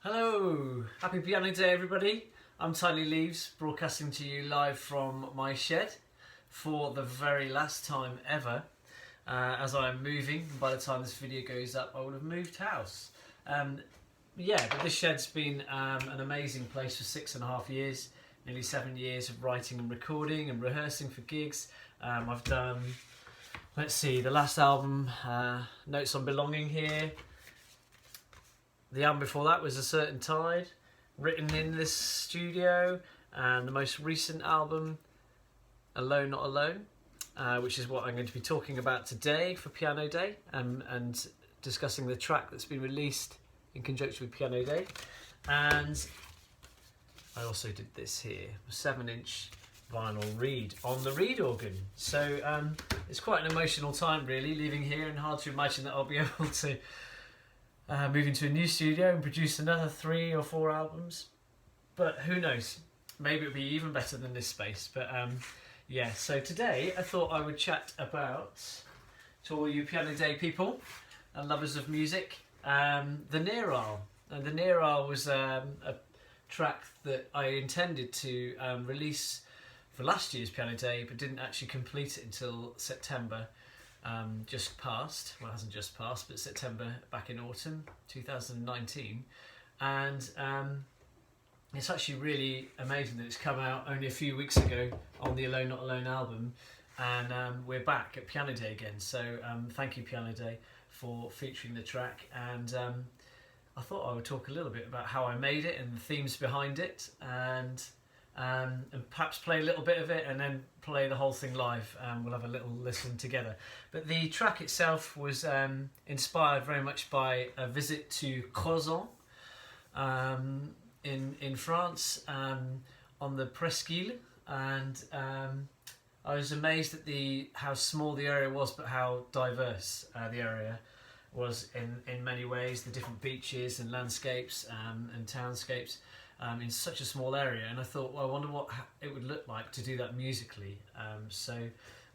Hello, happy piano day everybody. I'm Tiny Leaves, broadcasting to you live from my shed for the very last time ever. As I'm moving, by the time this video goes up I will have moved house. But this shed's been an amazing place for 6.5 years, nearly 7 years of writing and recording and rehearsing for gigs. I've done, the last album, Notes on Belonging here. The album before that was A Certain Tide, written in this studio, and the most recent album, Alone Not Alone, which is what I'm going to be talking about today for Piano Day, and discussing the track that's been released in conjunction with Piano Day. And I also did this here, a 7-inch vinyl reed on the reed organ. So it's quite an emotional time really, leaving here, and hard to imagine that I'll be able to move into a new studio and produce another 3 or 4 albums, but who knows, maybe it'll be even better than this space. But so today I thought I would chat about, to all you Piano Day people and lovers of music, the Near-Isle. And the Near-Isle was a track that I intended to release for last year's Piano Day, but didn't actually complete it until September. Just passed, well it hasn't just passed, but September back in autumn 2019, and it's actually really amazing that it's come out only a few weeks ago on the Alone Not Alone album, and we're back at Piano Day again, so thank you Piano Day for featuring the track. And I thought I would talk a little bit about how I made it and the themes behind it, and perhaps play a little bit of it and then play the whole thing live. We'll have a little listen together. But the track itself was inspired very much by a visit to Crozon in France, on the Presqu'île, and I was amazed at how small the area was, but how diverse the area was in many ways, the different beaches and landscapes and townscapes. In such a small area, and I thought, well, I wonder what it would look like to do that musically. So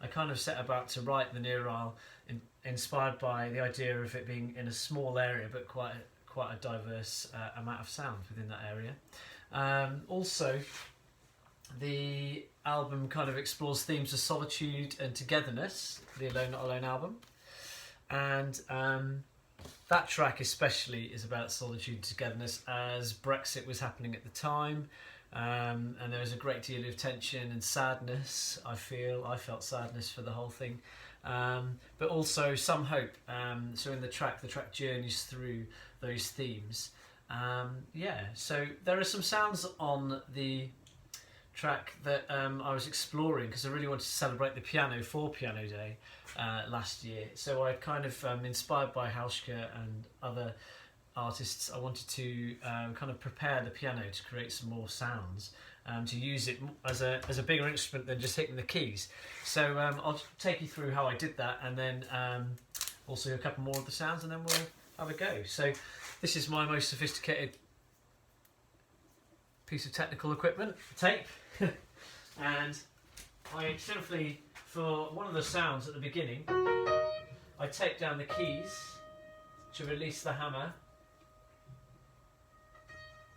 I kind of set about to write the Near-Isle, inspired by the idea of it being in a small area, but quite a diverse amount of sound within that area. Also, the album kind of explores themes of solitude and togetherness, the Alone Not Alone album, and that track especially is about solitude and togetherness, as Brexit was happening at the time, and there was a great deal of tension and sadness. I felt sadness for the whole thing, but also some hope. So in the track journeys through those themes. So there are some sounds on the track that I was exploring because I really wanted to celebrate the piano for Piano Day last year. So I kind of, inspired by Halschke and other artists, I wanted to kind of prepare the piano to create some more sounds, to use it as a bigger instrument than just hitting the keys. So I'll take you through how I did that, and then also a couple more of the sounds, and then we'll have a go. So this is my most sophisticated piece of technical equipment, tape. And I simply, for one of the sounds at the beginning, I take down the keys to release the hammer,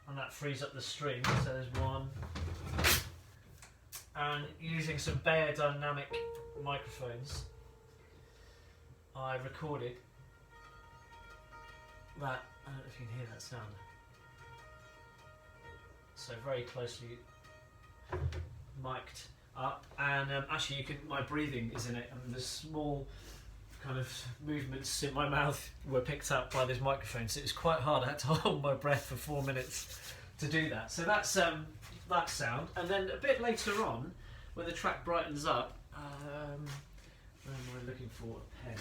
and that frees up the string. So there's one, and using some Bayer dynamic microphones, I recorded that. I don't know if you can hear that sound. So very closely mic'd up, and actually my breathing is in it, and the small kind of movements in my mouth were picked up by this microphone, so it was quite hard. I had to hold my breath for 4 minutes to do that. So that's that sound, and then a bit later on, when the track brightens up, where am I looking for a pen?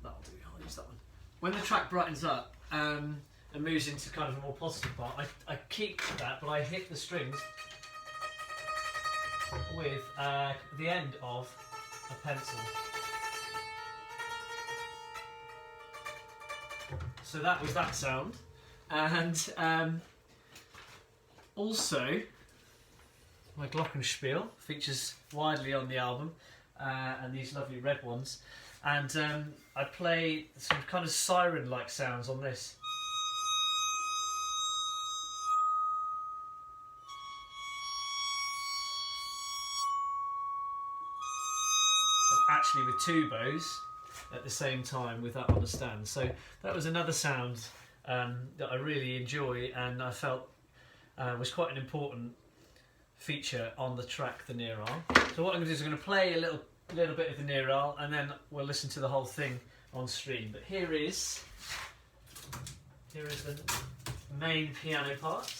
That'll do, I'll use that one. When the track brightens up, and moves into kind of a more positive part, I keep that, but I hit the strings with the end of a pencil. So that was that sound, and also my glockenspiel features widely on the album, and these lovely red ones. and I play some kind of siren-like sounds on this. Actually with two bows at the same time with that on the stand. So that was another sound that I really enjoy, and I felt was quite an important feature on the track, the Near Isle. So what I'm going to do is I'm going to play a little bit of the Near Isle, and then we'll listen to the whole thing on stream. But here is the main piano part.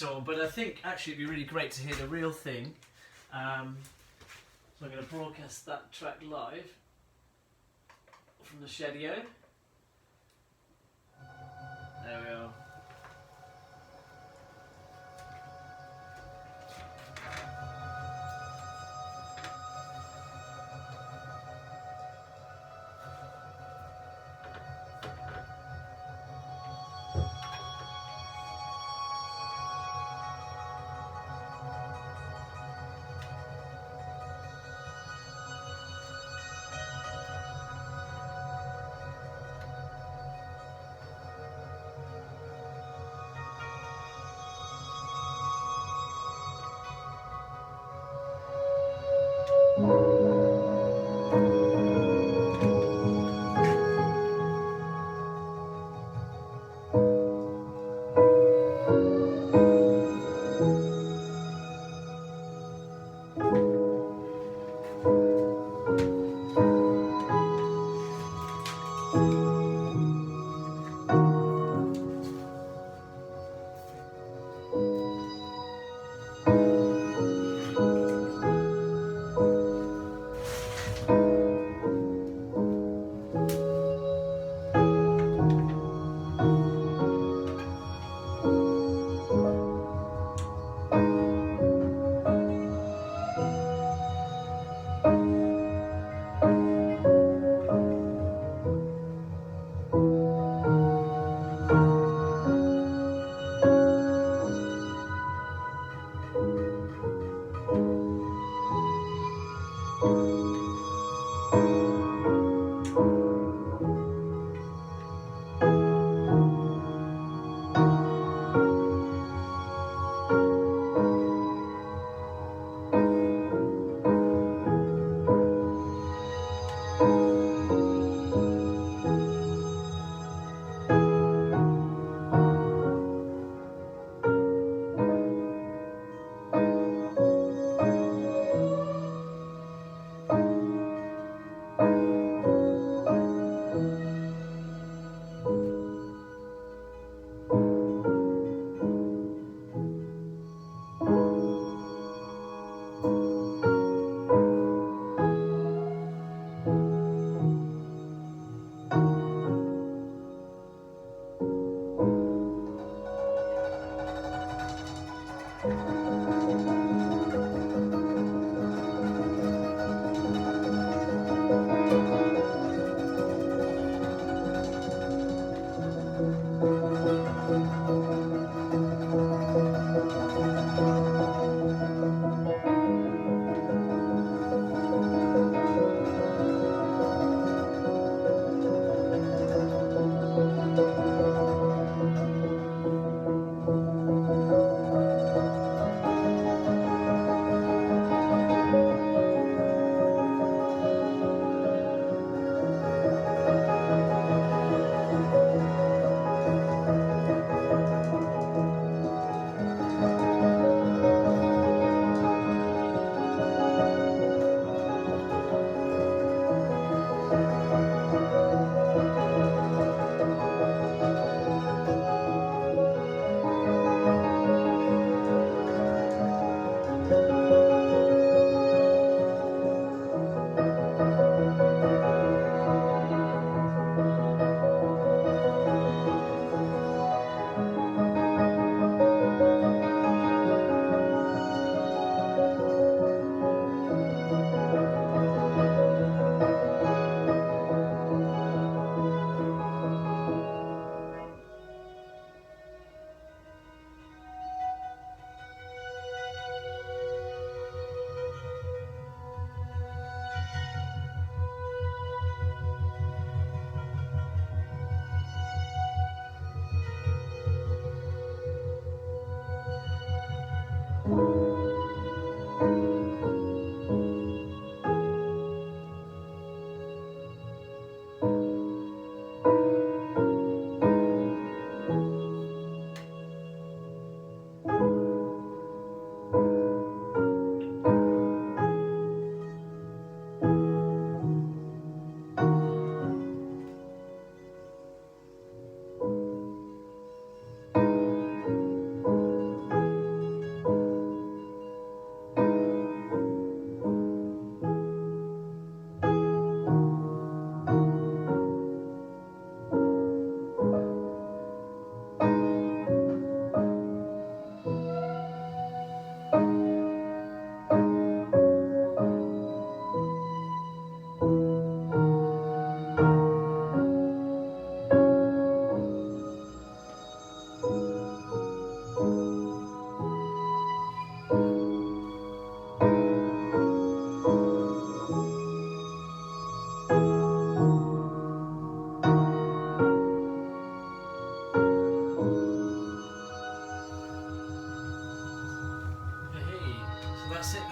On, but I think actually it'd be really great to hear the real thing. So I'm going to broadcast that track live from the Shedio. There we are.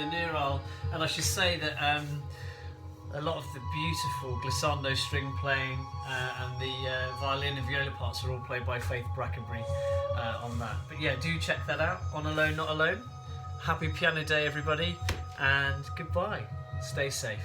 the neural. And I should say that a lot of the beautiful glissando string playing and the violin and viola parts are all played by Faith Brackenbury on that. But yeah, do check that out on Alone Not Alone. Happy Piano Day, everybody, and goodbye. Stay safe.